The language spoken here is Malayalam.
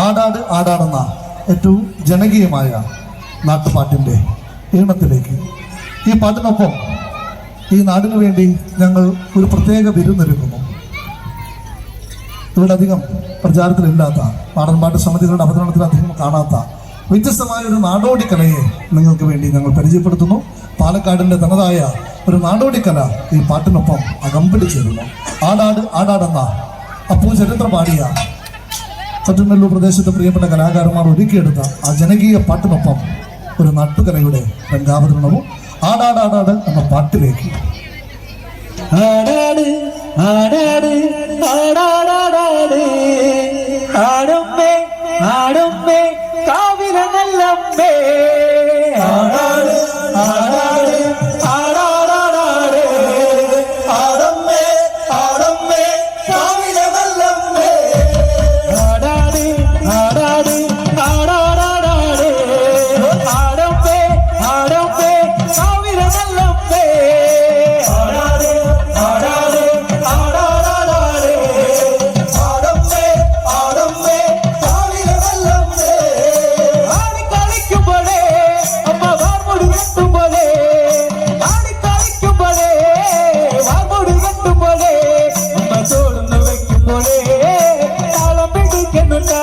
ആടാട് ആടാടെന്ന ഏറ്റവും ജനകീയമായ നാട്ടുപാട്ടിൻ്റെ ഈണത്തിലേക്ക് ഈ പാട്ടിനൊപ്പം ഈ നാടിനു വേണ്ടി ഞങ്ങൾ ഒരു പ്രത്യേക വിരുന്നൊരുക്കുന്നു. ഇവിടെ അധികം പ്രചാരത്തിലില്ലാത്ത നാടൻപാട്ട് സമിതികളുടെ അവതരണത്തിൽ അധികം കാണാത്ത വ്യത്യസ്തമായ ഒരു നാടോടിക്കലയെ നിങ്ങൾക്ക് വേണ്ടി ഞങ്ങൾ പരിചയപ്പെടുത്തുന്നു. പാലക്കാടിൻ്റെ തനതായ ഒരു നാടോടിക്കല ഈ പാട്ടിനൊപ്പം അകമ്പടി ചേരുന്നു. ആടാട് ആടാടെന്ന അപ്പു ചരിത്ര പാടിയ ചട്ടന്നല്ലൂർ പ്രദേശത്തെ പ്രിയപ്പെട്ട കലാകാരന്മാർ ഒരുക്കിയെടുത്ത ആ ജനകീയ പാട്ടിനൊപ്പം ഒരു നാട്ടുകലയുടെ രംഗാവതരണവും ആടാട് ആടാട് എന്ന പാട്ടിലേക്ക്. ആടാട് ആടാട് ആടാടാടാട് ആടുമ്പേ ആടുമ്പേ കാവില നല്ലമ്പേ ആടാട് ആടാട് ആടാടാടാട് ആടുമ്പേ ആടുമ്പേ കാവില നല്ലമ്പേ ആടാട് ആടാട് ആടാടാടാട് ആടുമ്പേ ആടുമ്പേ കാവില നല്ലമ്പേ താളം പിടിക്കുന്നുണ്ടാ